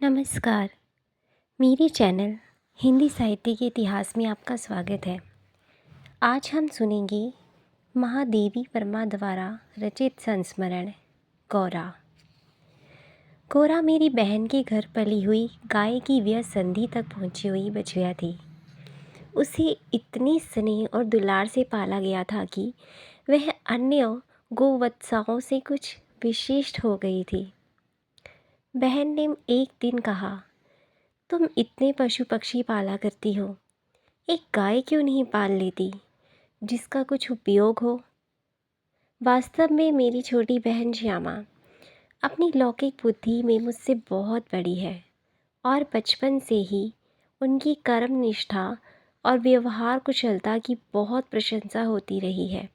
नमस्कार। मेरे चैनल हिंदी साहित्य के इतिहास में आपका स्वागत है। आज हम सुनेंगे महादेवी वर्मा द्वारा रचित संस्मरण गौरा। गौरा मेरी बहन के घर पली हुई गाय की व्यसंधि तक पहुंची हुई बछिया थी। उसे इतनी स्नेह और दुलार से पाला गया था कि वह अन्य गोवत्साओं से कुछ विशिष्ट हो गई थी। बहन ने एक दिन कहा, तुम इतने पशु पक्षी पाला करती हो, एक गाय क्यों नहीं पाल लेती जिसका कुछ उपयोग हो। वास्तव में मेरी छोटी बहन श्यामा अपनी लौकिक बुद्धि में मुझसे बहुत बड़ी है और बचपन से ही उनकी कर्म निष्ठा और व्यवहार कुशलता की बहुत प्रशंसा होती रही है।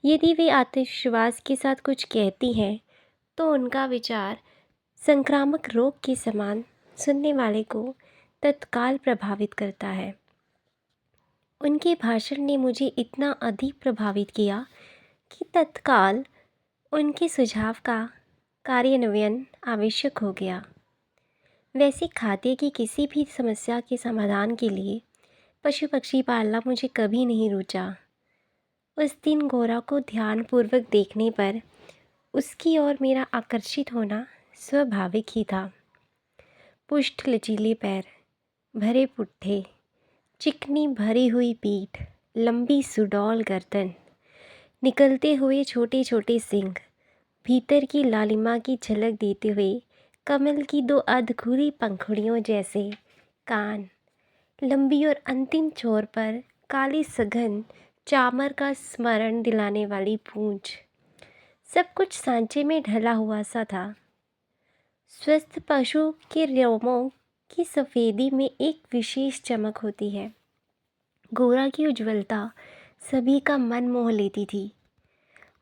यदि वे आत्मविश्वास के साथ कुछ कहती हैं तो उनका विचार संक्रामक रोग के समान सुनने वाले को तत्काल प्रभावित करता है। उनके भाषण ने मुझे इतना अधिक प्रभावित किया कि तत्काल उनके सुझाव का कार्यान्वयन आवश्यक हो गया। वैसे खाद्य की किसी भी समस्या के समाधान के लिए पशु पक्षी पालना मुझे कभी नहीं रुचा। उस दिन गौरा को ध्यानपूर्वक देखने पर उसकी ओर मेरा आकर्षित होना स्वाभाविक ही था। पुष्ट लचीले पैर, भरे पुट्ठे, चिकनी भरी हुई पीठ, लंबी सुडौल गर्दन, निकलते हुए छोटे छोटे सींग, भीतर की लालिमा की झलक देते हुए कमल की दो अधखुरी पंखुड़ियों जैसे कान, लंबी और अंतिम छोर पर काली सघन चामर का स्मरण दिलाने वाली पूंछ, सब कुछ सांचे में ढला हुआ सा था। स्वस्थ पशु के रोमों की सफ़ेदी में एक विशेष चमक होती है। गौरा की उज्ज्वलता सभी का मन मोह लेती थी।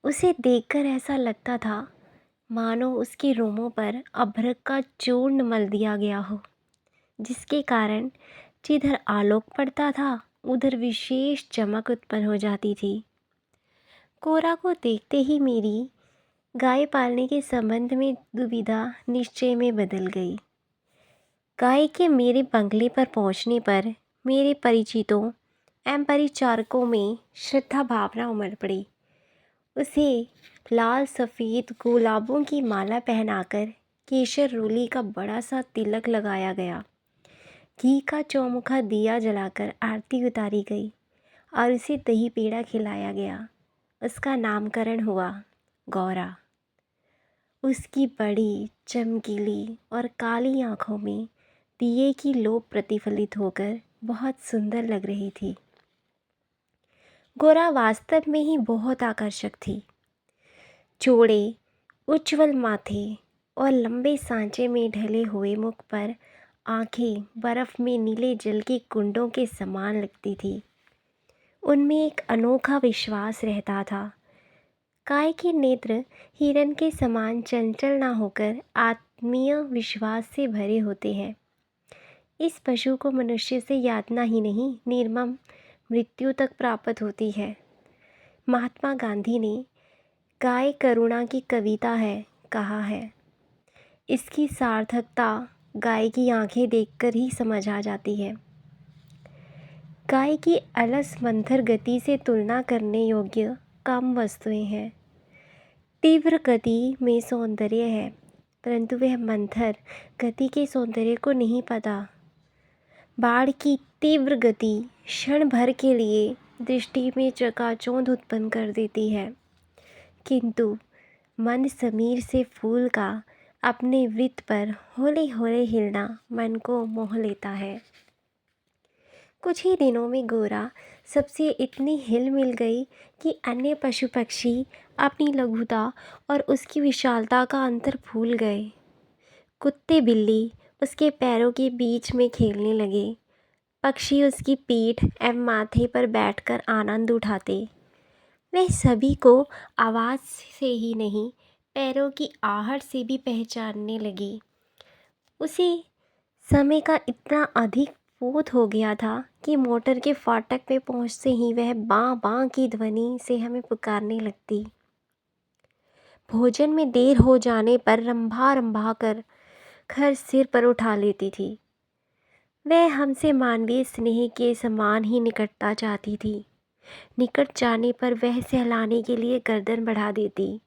उसे देखकर ऐसा लगता था मानो उसके रोमों पर अभ्रक का चूर्ण मल दिया गया हो, जिसके कारण जिधर आलोक पड़ता था उधर विशेष चमक उत्पन्न हो जाती थी। गौरा को देखते ही मेरी गाय पालने के संबंध में दुविधा निश्चय में बदल गई। गाय के मेरे बंगले पर पहुंचने पर मेरे परिचितों एवं परिचारकों में श्रद्धा भावना उमड़ पड़ी। उसे लाल सफ़ेद गुलाबों की माला पहनाकर केसर रोली का बड़ा सा तिलक लगाया गया। घी का चौमुखा दिया जलाकर आरती उतारी गई और उसे दही पेड़ा खिलाया गया। उसका नामकरण हुआ गौरा। उसकी बड़ी चमकीली और काली आँखों में दिए की लो प्रतिफलित होकर बहुत सुंदर लग रही थी। गौरा वास्तव में ही बहुत आकर्षक थी। चौड़े उज्ज्वल माथे और लंबे सांचे में ढले हुए मुख पर आंखें बर्फ में नीले जल के कुंडों के समान लगती थी। उनमें एक अनोखा विश्वास रहता था। गाय के नेत्र हिरण के समान चंचल न होकर आत्मीय विश्वास से भरे होते हैं। इस पशु को मनुष्य से यातना ही नहीं, निर्मम मृत्यु तक प्राप्त होती है। महात्मा गांधी ने गाय करुणा की कविता है कहा है। इसकी सार्थकता गाय की आंखें देखकर ही समझ आ जाती है। गाय की अलस मंथर गति से तुलना करने योग्य कम वस्तुएं हैं। तीव्र गति में सौंदर्य है, परंतु वह मंथर गति के सौंदर्य को नहीं पाता। बाढ़ की तीव्र गति क्षण भर के लिए दृष्टि में चकाचौंध उत्पन्न कर देती है, किंतु मंद समीर से फूल का अपने वृत्त पर हौले हौले हिलना मन को मोह लेता है। कुछ ही दिनों में गौरा सबसे इतनी हिल मिल गई कि अन्य पशु पक्षी अपनी लघुता और उसकी विशालता का अंतर भूल गए। कुत्ते बिल्ली उसके पैरों के बीच में खेलने लगे। पक्षी उसकी पीठ एवं माथे पर बैठकर आनंद उठाते। वह सभी को आवाज़ से ही नहीं, पैरों की आहट से भी पहचानने लगी। उसे समय का इतना अधिक बोध हो गया था कि मोटर के फाटक पे पहुंचते ही वह बाँ बाँ की ध्वनि से हमें पुकारने लगती। भोजन में देर हो जाने पर रंभा रंभा कर घर सिर पर उठा लेती थी। वह हमसे मानवीय स्नेह के समान ही निकटता चाहती थी। निकट जाने पर वह सहलाने के लिए गर्दन बढ़ा देती,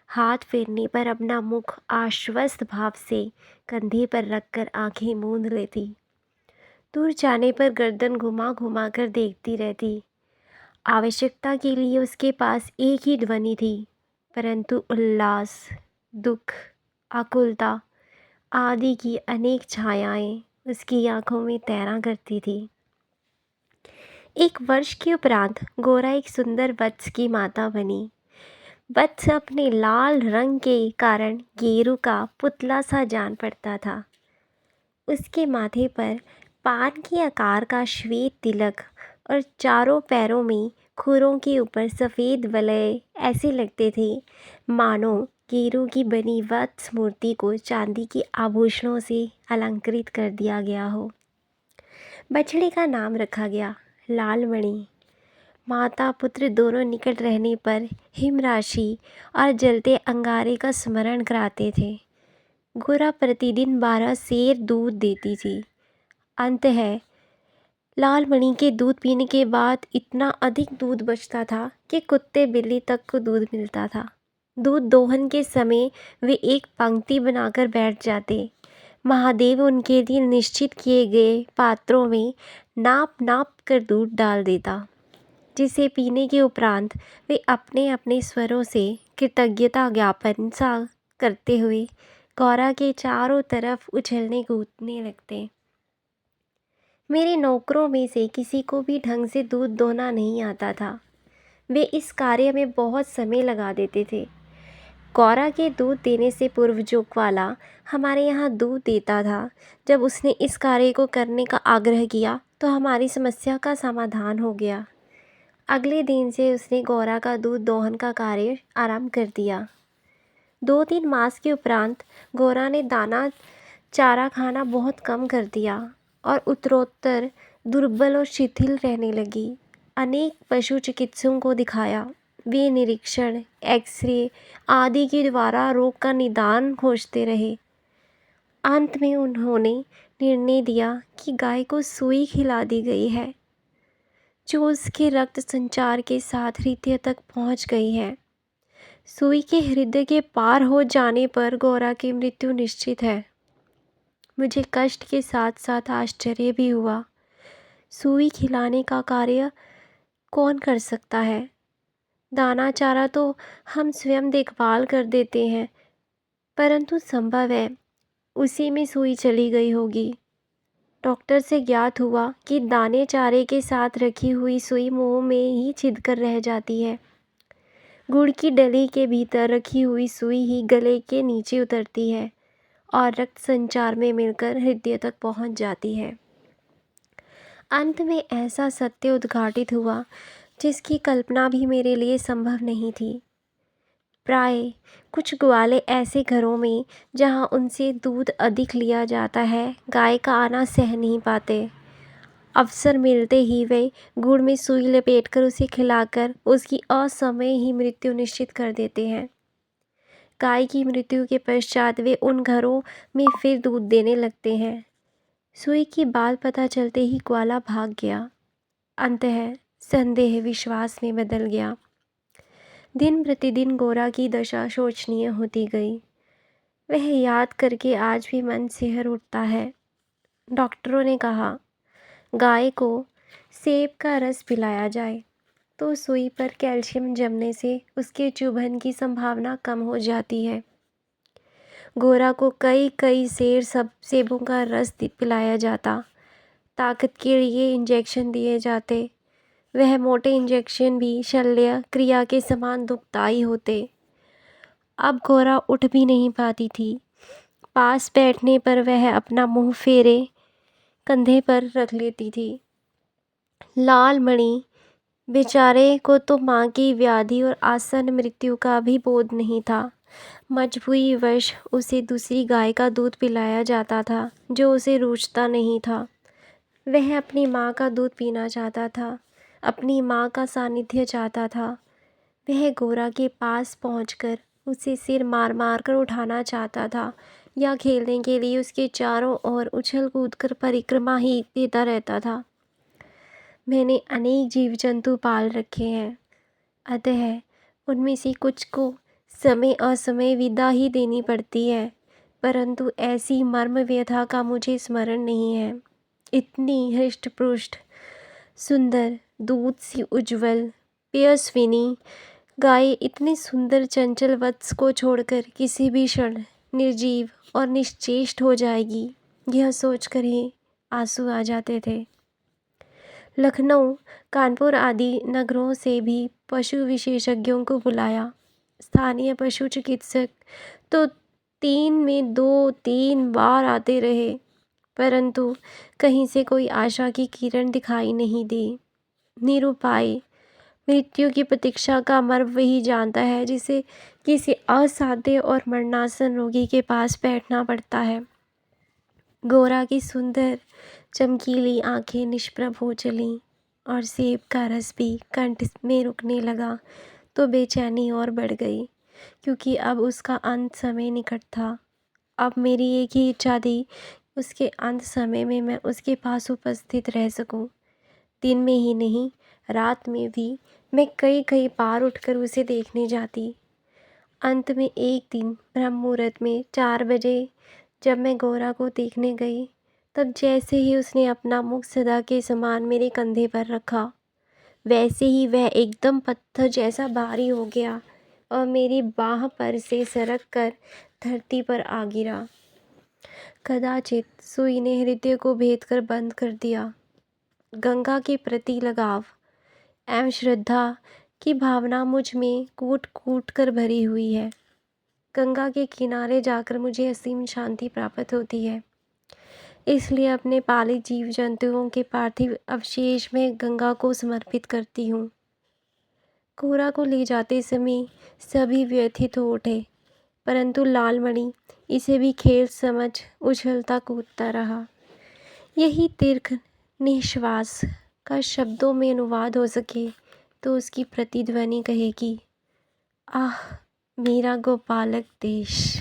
हाथ फेरने पर अपना मुख आश्वस्त भाव से कंधे पर रखकर आंखें मूंद लेती, दूर जाने पर गर्दन घुमा घुमा कर देखती रहती। आवश्यकता के लिए उसके पास एक ही ध्वनि थी, परंतु उल्लास, दुख, आकुलता आदि की अनेक छायाएं उसकी आंखों में तैरा करती थी। एक वर्ष के उपरांत गोरा एक सुंदर वत्स की माता बनी। वत्स अपने लाल रंग के कारण गेरू का पुतला सा जान पड़ता था। उसके माथे पर पान के आकार का श्वेत तिलक और चारों पैरों में खुरों के ऊपर सफ़ेद वलय ऐसे लगते थे मानो गेरू की बनी वत्स मूर्ति को चांदी के आभूषणों से अलंकृत कर दिया गया हो। बछड़े का नाम रखा गया लालमणि। माता पुत्र दोनों निकट रहने पर हिमराशि और जलते अंगारे का स्मरण कराते थे। गोरा प्रतिदिन 12 सेर दूध देती थी। अंततः लालमणि के दूध पीने के बाद इतना अधिक दूध बचता था कि कुत्ते बिल्ली तक को दूध मिलता था। दूध दोहन के समय वे एक पंक्ति बनाकर बैठ जाते। महादेव उनके लिए निश्चित किए गए पात्रों में नाप नाप कर दूध डाल देता, जिसे पीने के उपरांत वे अपने अपने स्वरों से कृतज्ञता ज्ञापन सा करते हुए गौरा के चारों तरफ उछलने कूदने लगते। मेरे नौकरों में से किसी को भी ढंग से दूध दोहना नहीं आता था। वे इस कार्य में बहुत समय लगा देते थे। गौरा के दूध देने से पूर्व जो ग्वाला हमारे यहाँ दूध देता था, जब उसने इस कार्य को करने का आग्रह किया तो हमारी समस्या का समाधान हो गया। अगले दिन से उसने गौरा का दूध दोहन का कार्य आरंभ कर दिया। 2-3 मास के उपरांत गौरा ने दाना चारा खाना बहुत कम कर दिया और उत्तरोत्तर दुर्बल और शिथिल रहने लगी। अनेक पशु चिकित्सकों को दिखाया। वे निरीक्षण, एक्सरे आदि के द्वारा रोग का निदान खोजते रहे। अंत में उन्होंने निर्णय दिया कि गाय को सुई खिला दी गई है, जो उसके रक्त संचार के साथ हृदय तक पहुंच गई है। सुई के हृदय के पार हो जाने पर गौरा की मृत्यु निश्चित है। मुझे कष्ट के साथ साथ आश्चर्य भी हुआ। सुई खिलाने का कार्य कौन कर सकता है? दाना चारा तो हम स्वयं देखभाल कर देते हैं, परंतु संभव है उसी में सुई चली गई होगी। डॉक्टर से ज्ञात हुआ कि दाने चारे के साथ रखी हुई सुई मुंह में ही छिदकर रह जाती है। गुड़ की डली के भीतर रखी हुई सुई ही गले के नीचे उतरती है और रक्त संचार में मिलकर हृदय तक पहुंच जाती है। अंत में ऐसा सत्य उद्घाटित हुआ जिसकी कल्पना भी मेरे लिए संभव नहीं थी। प्राय कुछ ग्वाले ऐसे घरों में जहां उनसे दूध अधिक लिया जाता है, गाय का आना सह नहीं पाते। अवसर मिलते ही वे गुड़ में सुई लपेटकर उसे खिलाकर उसकी असमय ही मृत्यु निश्चित कर देते हैं। गाय की मृत्यु के पश्चात वे उन घरों में फिर दूध देने लगते हैं। सुई की बात पता चलते ही ग्वाला भाग गया। अंततः संदेह विश्वास में बदल गया। दिन प्रतिदिन गोरा की दशा शोचनीय होती गई। वह याद करके आज भी मन सिहर उठता है। डॉक्टरों ने कहा, गाय को सेब का रस पिलाया जाए तो सुई पर कैल्शियम जमने से उसके चुभन की संभावना कम हो जाती है। गोरा को कई कई सेर सेबों का रस पिलाया जाता। ताकत के लिए इंजेक्शन दिए जाते। वह मोटे इंजेक्शन भी शल्य क्रिया के समान दुखदाई होते। अब गोरा उठ भी नहीं पाती थी। पास बैठने पर वह अपना मुंह फेरे कंधे पर रख लेती थी। लालमणि बेचारे को तो माँ की व्याधि और आसन्न मृत्यु का भी बोध नहीं था। मजबूरीवश उसे दूसरी गाय का दूध पिलाया जाता था, जो उसे रुचता नहीं था। वह अपनी माँ का दूध पीना चाहता था, अपनी माँ का सानिध्य चाहता था। वह गोरा के पास पहुंचकर उसे सिर मार मार कर उठाना चाहता था, या खेलने के लिए उसके चारों ओर उछल कूद कर परिक्रमा ही देता रहता था। मैंने अनेक जीव जंतु पाल रखे हैं, अतः उनमें से कुछ को समय असमय विदा ही देनी पड़ती है, परंतु ऐसी मर्म व्यथा का मुझे स्मरण नहीं है। इतनी हृष्ट पुष्ट सुंदर दूध सी उज्ज्वल पयस्विनी गाय इतने सुंदर चंचल वत्स को छोड़कर किसी भी क्षण निर्जीव और निश्चेष्ट हो जाएगी, यह सोचकर ही आंसू आ जाते थे। लखनऊ, कानपुर आदि नगरों से भी पशु विशेषज्ञों को बुलाया। स्थानीय पशु चिकित्सक तो 3 में 2-3 बार आते रहे, परंतु कहीं से कोई आशा की किरण दिखाई नहीं दी। निरुपाय मृत्यु की प्रतीक्षा का मर्म वही जानता है जिसे किसी असाध्य और मरणासन रोगी के पास बैठना पड़ता है। गोरा की सुंदर चमकीली आंखें निष्प्रभ हो चलीं और सेब का रस भी कंठ में रुकने लगा तो बेचैनी और बढ़ गई, क्योंकि अब उसका अंत समय निकट था। अब मेरी एक ही इच्छा थी, उसके अंत समय में मैं उसके पास उपस्थित रह सकूं। दिन में ही नहीं, रात में भी मैं कई कई बार उठकर उसे देखने जाती। अंत में एक दिन ब्रह्म मुहूर्त में 4 बजे जब मैं गोरा को देखने गई, तब जैसे ही उसने अपना मुख सदा के समान मेरे कंधे पर रखा, वैसे ही वह एकदम पत्थर जैसा भारी हो गया और मेरी बाह पर से सरक कर धरती पर आ गिरा। कदाचित सुई ने हृदय को भेद कर बंद कर दिया। गंगा के प्रति लगाव एवं श्रद्धा की भावना मुझ में कूट कूट कर भरी हुई है। गंगा के किनारे जाकर मुझे असीम शांति प्राप्त होती है, इसलिए अपने पालित जीव जंतुओं के पार्थिव अवशेष में गंगा को समर्पित करती हूँ। कोरा को ले जाते समय सभी व्यथित हो उठे, परंतु लालमणि इसे भी खेल समझ उछलता कूदता रहा। यही दीर्घ निश्वास का शब्दों में अनुवाद हो सके तो उसकी प्रतिध्वनि कहेगी, आह मेरा गोपालक देश।